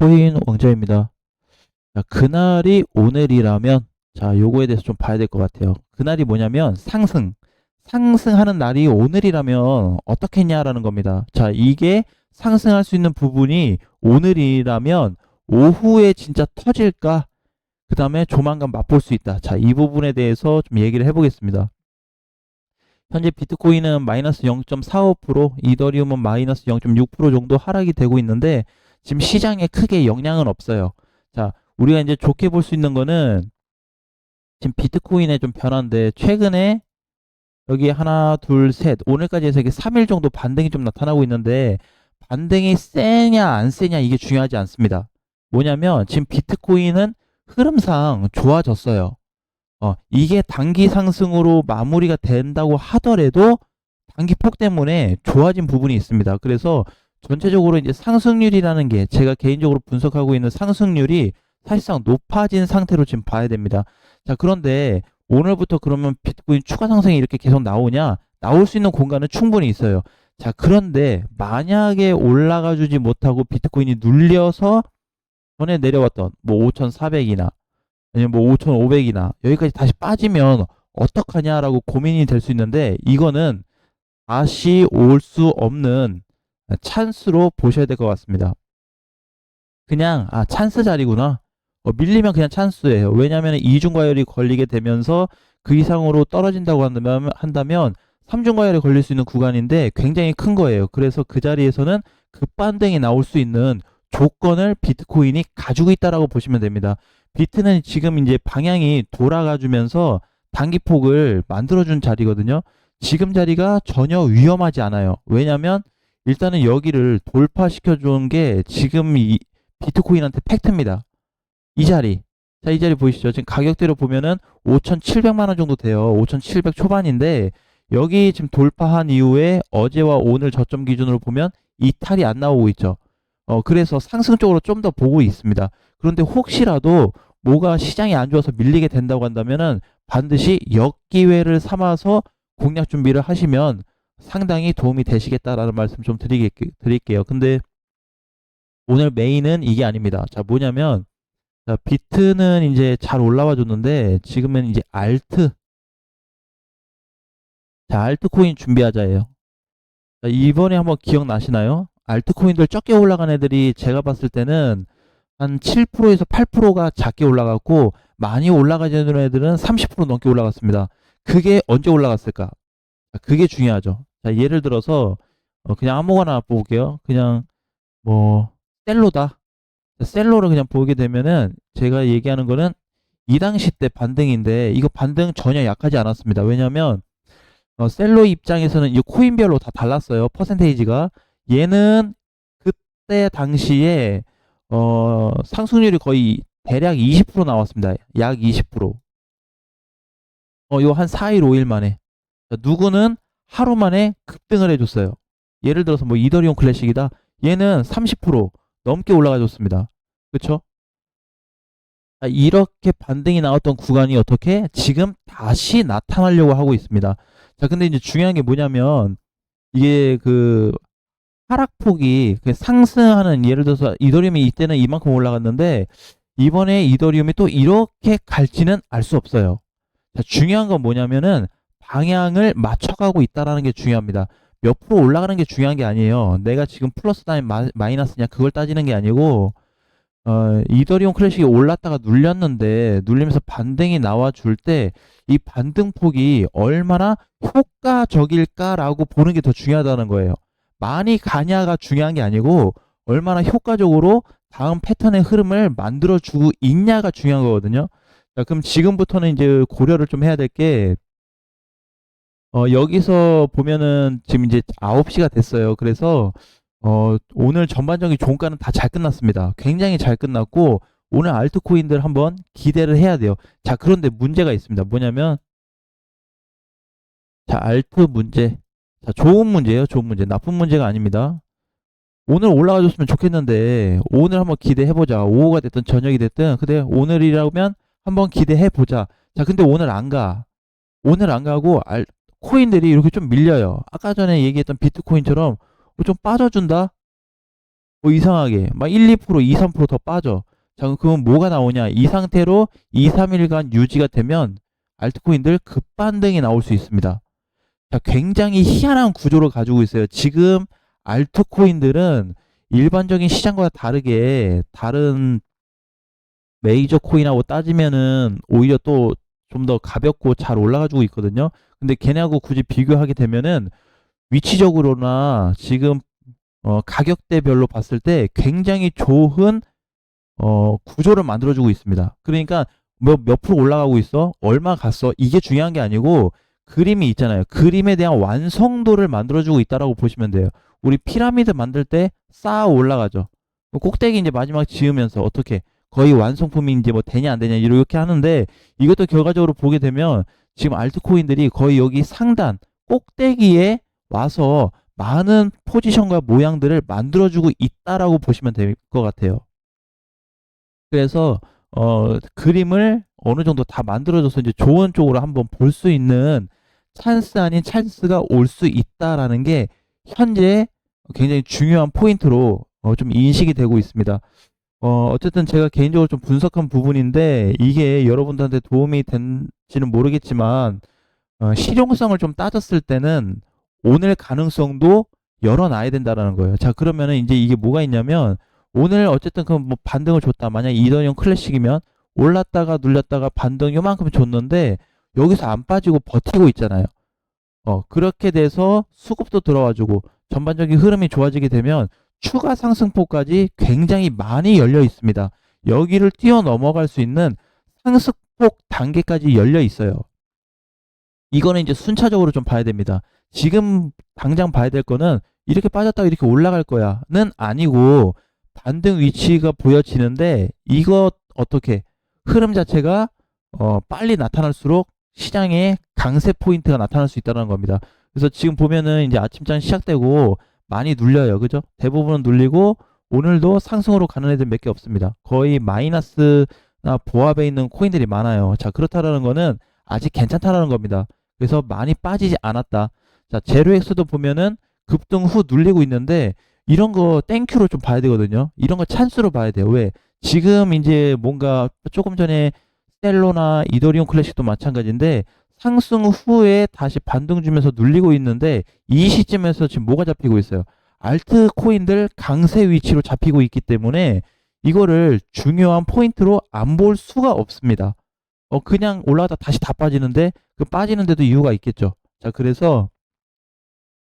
코인 왕자입니다. 자, 그날이 오늘이라면, 자, 요거에 대해서 좀 봐야 될 것 같아요. 그날이 뭐냐면, 상승하는 날이 오늘이라면 어떻겠냐라는 겁니다. 자, 이게 상승할 수 있는 부분이 오늘이라면, 오후에 진짜 터질까? 그 다음에 조만간 맛볼 수 있다. 자, 이 부분에 대해서 좀 얘기를 해보겠습니다. 현재 비트코인은 마이너스 0.45%, 이더리움은 마이너스 0.6% 정도 하락이 되고 있는데, 지금 시장에 크게 영향은 없어요. 자, 우리가 이제 좋게 볼 수 있는 거는 지금 비트코인의 좀 변화인데, 최근에 여기 하나, 둘, 셋, 오늘까지 해서 이게 3일 정도 반등이 좀 나타나고 있는데, 반등이 세냐 안 세냐 이게 중요하지 않습니다. 뭐냐면 지금 비트코인은 흐름상 좋아졌어요. 이게 단기 상승으로 마무리가 된다고 하더라도 단기 폭 때문에 좋아진 부분이 있습니다. 그래서 전체적으로 이제 상승률이라는 게 제가 개인적으로 분석하고 있는 상승률이 사실상 높아진 상태로 지금 봐야 됩니다. 자, 그런데 오늘부터 그러면 비트코인 추가 상승이 이렇게 계속 나오냐? 나올 수 있는 공간은 충분히 있어요. 자, 그런데 만약에 올라가 주지 못하고 비트코인이 눌려서 전에 내려왔던 뭐 5,400이나 아니면 뭐 5,500이나 여기까지 다시 빠지면 어떡하냐라고 고민이 될 수 있는데, 이거는 다시 올 수 없는 찬스로 보셔야 될 것 같습니다. 그냥 찬스 자리구나. 밀리면 그냥 찬스예요. 왜냐하면 이중과열이 걸리게 되면서 그 이상으로 떨어진다고 한다면 삼중과열이 걸릴 수 있는 구간인데 굉장히 큰 거예요. 그래서 그 자리에서는 급반등이 나올 수 있는 조건을 비트코인이 가지고 있다라고 보시면 됩니다. 비트는 지금 이제 방향이 돌아가 주면서 단기폭을 만들어준 자리거든요. 지금 자리가 전혀 위험하지 않아요. 왜냐하면 일단은 여기를 돌파시켜 준 게 지금 이 비트코인한테 팩트입니다. 이 자리. 자, 이 자리 보이시죠? 지금 가격대로 보면은 5,700만 원 정도 돼요. 5,700 초반인데 여기 지금 돌파한 이후에 어제와 오늘 저점 기준으로 보면 이탈이 안 나오고 있죠. 그래서 상승 쪽으로 좀 더 보고 있습니다. 그런데 혹시라도 뭐가 시장이 안 좋아서 밀리게 된다고 한다면은 반드시 역기회를 삼아서 공략 준비를 하시면 상당히 도움이 되시겠다라는 말씀 좀 드릴게요. 근데 오늘 메인은 이게 아닙니다. 자, 뭐냐면, 자, 비트는 이제 잘 올라와 줬는데, 지금은 이제 자, 알트코인 준비하자예요. 자, 이번에 한번 기억나시나요? 알트코인들 적게 올라간 애들이 제가 봤을 때는 한 7%에서 8%가 작게 올라갔고, 많이 올라가는 애들은 30% 넘게 올라갔습니다. 그게 언제 올라갔을까? 자, 그게 중요하죠. 자, 예를 들어서, 그냥 아무거나 볼게요. 그냥, 뭐, 셀로다. 셀러를 그냥 보게 되면은 제가 얘기하는 거는 이 당시 때 반등인데, 이거 반등 전혀 약하지 않았습니다. 왜냐면 셀러 입장에서는 이 코인별로 다 달랐어요. 퍼센테이지가. 얘는 그때 당시에 상승률이 거의 대략 20% 나왔습니다. 약 20%. 요 한 4일 5일 만에. 자, 누구는 하루 만에 급등을 해줬어요. 예를 들어서 뭐 이더리움 클래식이다. 얘는 30% 넘게 올라가 줬습니다. 그쵸? 이렇게 반등이 나왔던 구간이 어떻게 지금 다시 나타나려고 하고 있습니다. 자, 근데 이제 중요한 게 뭐냐면 이게 그 하락폭이 그 상승하는, 예를 들어서 이더리움이 이때는 이만큼 올라갔는데 이번에 이더리움이 또 이렇게 갈지는 알 수 없어요. 자, 중요한 건 뭐냐면은 방향을 맞춰가고 있다라는 게 중요합니다. 몇 프로 올라가는 게 중요한 게 아니에요. 내가 지금 플러스냐 마이너스냐 그걸 따지는 게 아니고, 이더리움 클래식이 올랐다가 눌렸는데 눌리면서 반등이 나와줄 때 이 반등폭이 얼마나 효과적일까라고 보는 게 더 중요하다는 거예요. 많이 가냐가 중요한 게 아니고 얼마나 효과적으로 다음 패턴의 흐름을 만들어주고 있냐가 중요한 거거든요. 자, 그럼 지금부터는 이제 고려를 좀 해야 될 게, 여기서 보면은 지금 이제 9시가 됐어요. 그래서 오늘 전반적인 종가는 다 잘 끝났습니다. 굉장히 잘 끝났고 오늘 알트코인들 한번 기대를 해야 돼요. 자, 그런데 문제가 있습니다. 뭐냐면, 자, 알트 문제. 자, 좋은 문제예요. 좋은 문제. 나쁜 문제가 아닙니다. 오늘 올라가 줬으면 좋겠는데 오늘 한번 기대해 보자. 오후가 됐든 저녁이 됐든 근데 오늘이라면 한번 기대해 보자. 자, 근데 오늘 안 가. 오늘 안 가고 코인들이 이렇게 좀 밀려요. 아까 전에 얘기했던 비트코인처럼 좀 빠져준다? 뭐 이상하게 막 1, 2%, 2, 3%더 빠져. 자, 그러면 뭐가 나오냐? 이 상태로 2, 3일간 유지가 되면 알트코인들 급반등이 나올 수 있습니다. 자, 굉장히 희한한 구조를 가지고 있어요. 지금 알트코인들은 일반적인 시장과 다르게 다른 메이저 코인하고 따지면은 오히려 또 좀 더 가볍고 잘 올라가지고 있거든요. 근데 걔네하고 굳이 비교하게 되면은 위치적으로나 지금 가격대별로 봤을 때 굉장히 좋은 구조를 만들어주고 있습니다. 그러니까 몇 프로 올라가고 있어? 얼마 갔어? 이게 중요한 게 아니고 그림이 있잖아요. 그림에 대한 완성도를 만들어주고 있다라고 보시면 돼요. 우리 피라미드 만들 때 쌓아 올라가죠. 꼭대기 이제 마지막 지으면서 어떻게 거의 완성품이 이제 뭐 되냐 안 되냐 이렇게 하는데 이것도 결과적으로 보게 되면 지금 알트코인들이 거의 여기 상단 꼭대기에 와서 많은 포지션과 모양들을 만들어주고 있다라고 보시면 될 것 같아요. 그래서 그림을 어느 정도 다 만들어줘서 이제 좋은 쪽으로 한번 볼 수 있는 찬스 아닌 찬스가 올 수 있다라는 게 현재 굉장히 중요한 포인트로 좀 인식이 되고 있습니다. 어쨌든 제가 개인적으로 좀 분석한 부분인데 이게 여러분들한테 도움이 된지는 모르겠지만 실용성을 좀 따졌을 때는 오늘 가능성도 열어놔야 된다라는 거예요. 자, 그러면은 이제 이게 뭐가 있냐면 오늘 어쨌든 그 뭐 반등을 줬다. 만약 이더리움 클래식이면 올랐다가 눌렸다가 반등 요만큼 줬는데 여기서 안 빠지고 버티고 있잖아요. 그렇게 돼서 수급도 들어와주고 전반적인 흐름이 좋아지게 되면 추가 상승폭까지 굉장히 많이 열려 있습니다. 여기를 뛰어 넘어갈 수 있는 상승폭 단계까지 열려 있어요. 이거는 이제 순차적으로 좀 봐야 됩니다. 지금 당장 봐야 될 거는 이렇게 빠졌다가 이렇게 올라갈 거야는 아니고 반등 위치가 보여지는데 이거 어떻게 흐름 자체가 빨리 나타날수록 시장에 강세 포인트가 나타날 수 있다는 겁니다. 그래서 지금 보면은 이제 아침장 시작되고 많이 눌려요. 그죠? 대부분은 눌리고 오늘도 상승으로 가는 애들 몇 개 없습니다. 거의 마이너스나 보합에 있는 코인들이 많아요. 자, 그렇다라는 거는 아직 괜찮다라는 겁니다. 그래서 많이 빠지지 않았다. 자, 제로엑스도 보면은 급등 후 눌리고 있는데 이런 거 땡큐로 좀 봐야 되거든요. 이런 거 찬스로 봐야 돼요. 왜? 지금 이제 뭔가 조금 전에 셀로나 이더리움 클래식도 마찬가지인데 상승 후에 다시 반등 주면서 눌리고 있는데 이 시점에서 지금 뭐가 잡히고 있어요? 알트 코인들 강세 위치로 잡히고 있기 때문에 이거를 중요한 포인트로 안 볼 수가 없습니다. 그냥 올라가다 다시 다 빠지는데 그 빠지는데도 이유가 있겠죠. 자, 그래서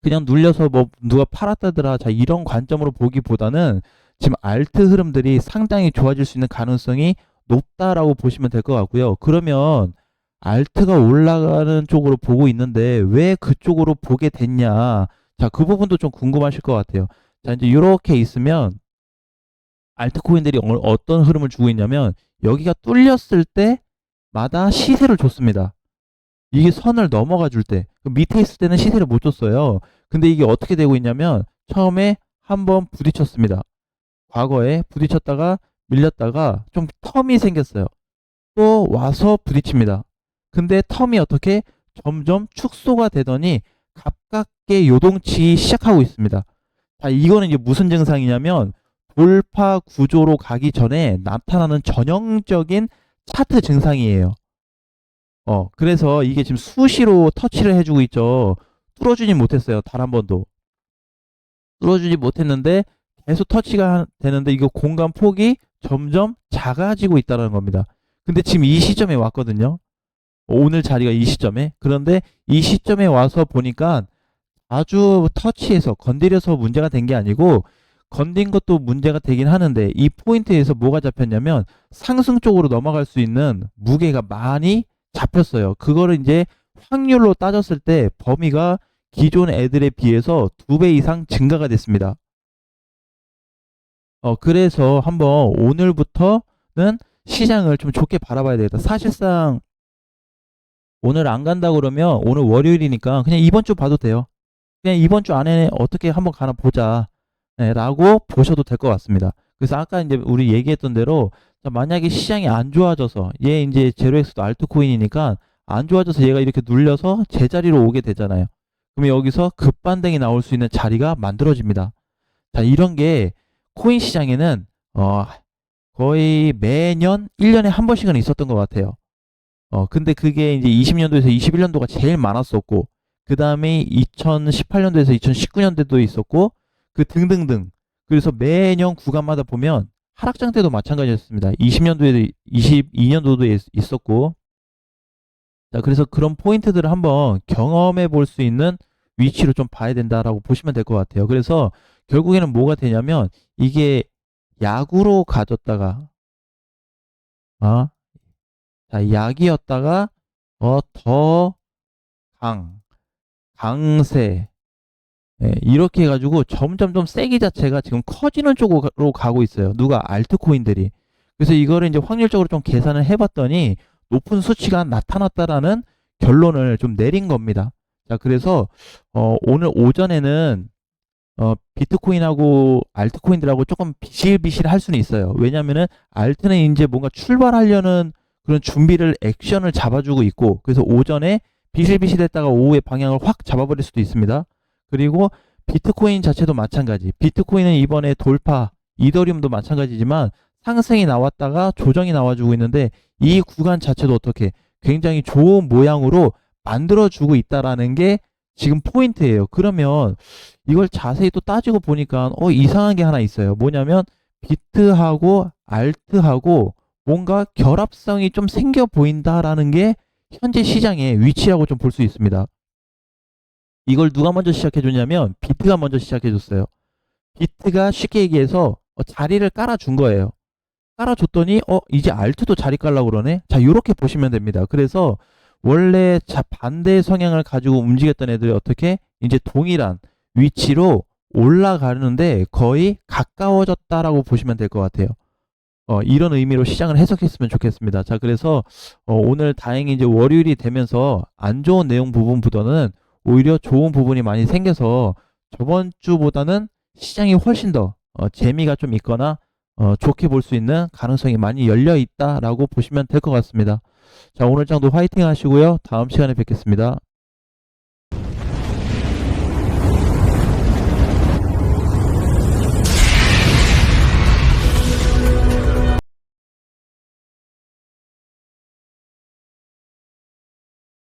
그냥 눌려서 뭐 누가 팔았다더라. 자, 이런 관점으로 보기보다는 지금 알트 흐름들이 상당히 좋아질 수 있는 가능성이 높다라고 보시면 될 것 같고요. 그러면 알트가 올라가는 쪽으로 보고 있는데 왜 그쪽으로 보게 됐냐? 자, 그 부분도 좀 궁금하실 것 같아요. 자, 이제 이렇게 있으면 알트코인들이 어떤 흐름을 주고 있냐면 여기가 뚫렸을 때마다 시세를 줬습니다. 이게 선을 넘어가 줄 때, 밑에 있을 때는 시세를 못 줬어요. 근데 이게 어떻게 되고 있냐면 처음에 한번 부딪혔습니다. 과거에 부딪혔다가 밀렸다가 좀 텀이 생겼어요. 또 와서 부딪힙니다. 근데 텀이 어떻게 점점 축소가 되더니 가깝게 요동치기 시작하고 있습니다. 자, 이거는 이제 무슨 증상이냐면 돌파 구조로 가기 전에 나타나는 전형적인 차트 증상이에요. 그래서 이게 지금 수시로 터치를 해주고 있죠. 뚫어주지 못했어요. 단 한 번도. 뚫어주지 못했는데 계속 터치가 되는데 이거 공간 폭이 점점 작아지고 있다는 겁니다. 근데 지금 이 시점에 왔거든요. 오늘 자리가 이 시점에. 그런데 이 시점에 와서 보니까 아주 터치해서 건드려서 문제가 된 게 아니고 건든 것도 문제가 되긴 하는데 이 포인트에서 뭐가 잡혔냐면 상승 쪽으로 넘어갈 수 있는 무게가 많이 잡혔어요. 그거를 이제 확률로 따졌을 때 범위가 기존 애들에 비해서 2배 이상 증가가 됐습니다. 그래서 한번 오늘부터는 시장을 좀 좋게 바라봐야 되겠다. 사실상 오늘 안 간다 그러면 오늘 월요일이니까 그냥 이번 주 봐도 돼요. 그냥 이번 주 안에 어떻게 한번 가나 보자. 네, 라고 보셔도 될 것 같습니다. 그래서 아까 이제 우리 얘기했던 대로 만약에 시장이 안 좋아져서 얘 이제 제로엑스도 알트코인이니까 안 좋아져서 얘가 이렇게 눌려서 제자리로 오게 되잖아요. 그럼 여기서 급반등이 나올 수 있는 자리가 만들어집니다. 자, 이런 게 코인 시장에는 거의 매년 1년에 한 번씩은 있었던 것 같아요. 근데 그게 이제 20년도에서 21년도가 제일 많았었고, 그 다음에 2018년도에서 2019년도도 있었고, 그 등등등. 그래서 매년 구간마다 보면 하락장 때도 마찬가지였습니다. 20년도에도 22년도도 있었고, 자, 그래서 그런 포인트들을 한번 경험해 볼 수 있는 위치로 좀 봐야 된다라고 보시면 될 것 같아요. 그래서 결국에는 뭐가 되냐면 이게 약으로 가졌다가 어, 자, 약이었다가 더 강세 이렇게 해가지고 점점 좀 세기 자체가 지금 커지는 쪽으로 가고 있어요. 누가 알트코인들이. 그래서 이거를 이제 확률적으로 좀 계산을 해봤더니 높은 수치가 나타났다라는 결론을 좀 내린 겁니다. 자, 그래서 오늘 오전에는 비트코인하고 알트코인들하고 조금 비실비실할 수는 있어요. 왜냐면은 알트는 이제 뭔가 출발하려는 그런 준비를 액션을 잡아주고 있고, 그래서 오전에 비실비실했다가 오후에 방향을 확 잡아버릴 수도 있습니다. 그리고 비트코인 자체도 마찬가지. 비트코인은 이번에 돌파, 이더리움도 마찬가지지만 상승이 나왔다가 조정이 나와주고 있는데 이 구간 자체도 어떻게 굉장히 좋은 모양으로 만들어주고 있다라는 게 지금 포인트예요. 그러면 이걸 자세히 또 따지고 보니까 이상한 게 하나 있어요. 뭐냐면 비트하고 알트하고 뭔가 결합성이 좀 생겨 보인다라는 게 현재 시장의 위치라고 좀 볼 수 있습니다. 이걸 누가 먼저 시작해 줬냐면 비트가 먼저 시작해 줬어요. 비트가 쉽게 얘기해서 자리를 깔아준 거예요. 깔아줬더니 이제 알트도 자리 깔라고 그러네. 자, 이렇게 보시면 됩니다. 그래서 원래 반대 성향을 가지고 움직였던 애들이 어떻게 이제 동일한 위치로 올라가는데 거의 가까워졌다라고 보시면 될 것 같아요. 이런 의미로 시장을 해석했으면 좋겠습니다. 자, 그래서 오늘 다행히 이제 월요일이 되면서 안 좋은 내용 부분보다는 오히려 좋은 부분이 많이 생겨서 저번 주보다는 시장이 훨씬 더 재미가 좀 있거나 좋게 볼 수 있는 가능성이 많이 열려 있다라고 보시면 될 것 같습니다. 자, 오늘 장도 화이팅 하시고요. 다음 시간에 뵙겠습니다.